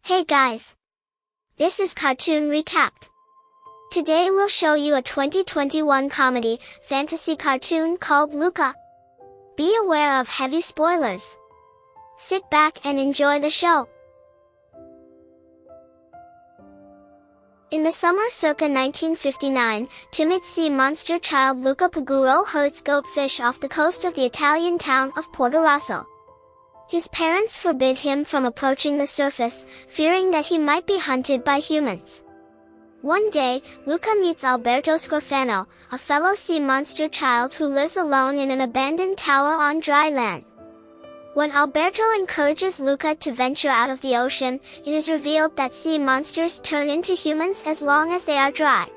Hey guys! This is Cartoon Recapped. Today we'll show you a 2021 comedy fantasy cartoon called Luca. Be aware of heavy spoilers. Sit back and enjoy the show. In the summer circa 1959, timid sea monster child Luca Paguro herds goatfish off the coast of the Italian town of Porto Rosso. His parents forbid him from approaching the surface, fearing that he might be hunted by humans. One day, Luca meets Alberto Scorfano, a fellow sea monster child who lives alone in an abandoned tower on dry land. When Alberto encourages Luca to venture out of the ocean, it is revealed that sea monsters turn into humans as long as they are dry.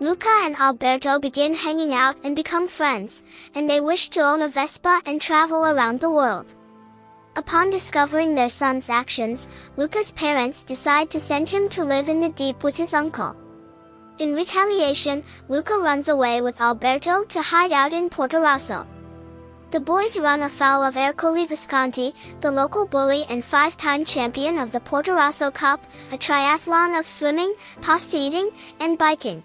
Luca and Alberto begin hanging out and become friends, and they wish to own a Vespa and travel around the world. Upon discovering their son's actions, Luca's parents decide to send him to live in the deep with his uncle. In retaliation, Luca runs away with Alberto to hide out in Porto Rosso. The boys run afoul of Ercole Visconti, the local bully and 5-time champion of the Porto Rosso Cup, a triathlon of swimming, pasta eating, and biking.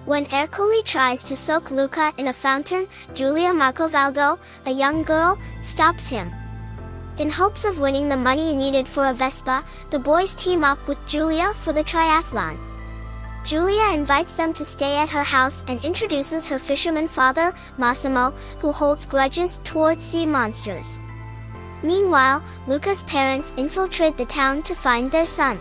When Ercole tries to soak Luca in a fountain, Giulia Marcovaldo, a young girl, stops him. In hopes of winning the money needed for a Vespa, the boys team up with Giulia for the triathlon. Giulia invites them to stay at her house and introduces her fisherman father, Massimo, who holds grudges towards sea monsters. Meanwhile, Luca's parents infiltrate the town to find their son.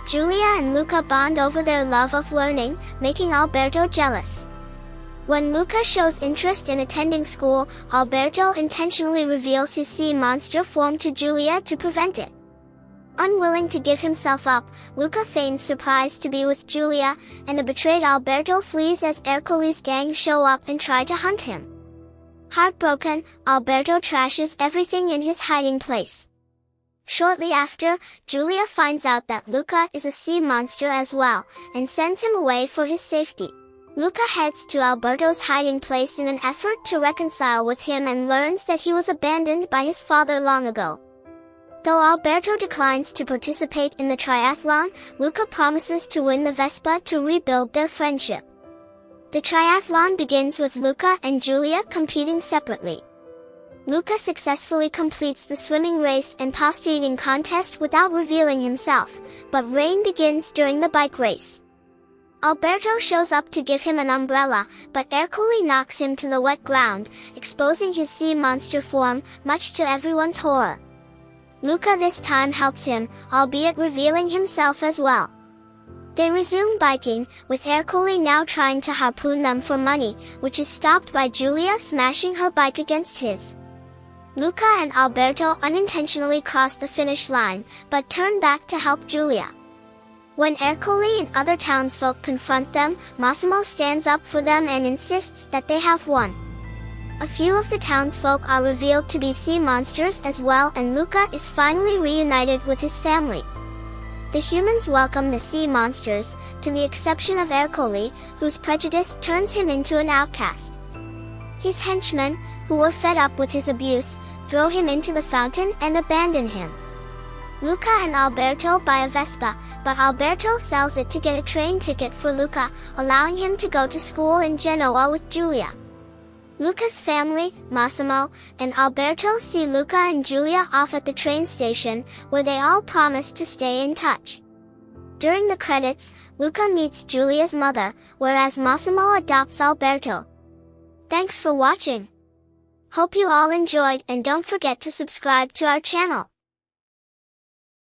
Giulia and Luca bond over their love of learning, making Alberto jealous. When Luca shows interest in attending school, Alberto intentionally reveals his sea monster form to Giulia to prevent it. Unwilling to give himself up, Luca feigns surprise to be with Giulia, and the betrayed Alberto flees as Ercole's gang show up and try to hunt him. Heartbroken, Alberto trashes everything in his hiding place. Shortly after, Giulia finds out that Luca is a sea monster as well, and sends him away for his safety. Luca heads to Alberto's hiding place in an effort to reconcile with him and learns that he was abandoned by his father long ago. Though Alberto declines to participate in the triathlon, Luca promises to win the Vespa to rebuild their friendship. The triathlon begins with Luca and Giulia competing separately. Luca successfully completes the swimming race and pasta eating contest without revealing himself, but rain begins during the bike race. Alberto shows up to give him an umbrella, but Ercole knocks him to the wet ground, exposing his sea monster form, much to everyone's horror. Luca this time helps him, albeit revealing himself as well. They resume biking, with Ercole now trying to harpoon them for money, which is stopped by Giulia smashing her bike against his. Luca and Alberto unintentionally cross the finish line, but turn back to help Giulia. When Ercole and other townsfolk confront them, Massimo stands up for them and insists that they have won. A few of the townsfolk are revealed to be sea monsters as well, and Luca is finally reunited with his family. The humans welcome the sea monsters, to the exception of Ercole, whose prejudice turns him into an outcast. His henchmen, who were fed up with his abuse, throw him into the fountain and abandon him. Luca and Alberto buy a Vespa, but Alberto sells it to get a train ticket for Luca, allowing him to go to school in Genoa with Giulia. Luca's family, Massimo, and Alberto see Luca and Giulia off at the train station, where they all promise to stay in touch. During the credits, Luca meets Giulia's mother, whereas Massimo adopts Alberto. Thanks for watching. Hope you all enjoyed, and don't forget to subscribe to our channel.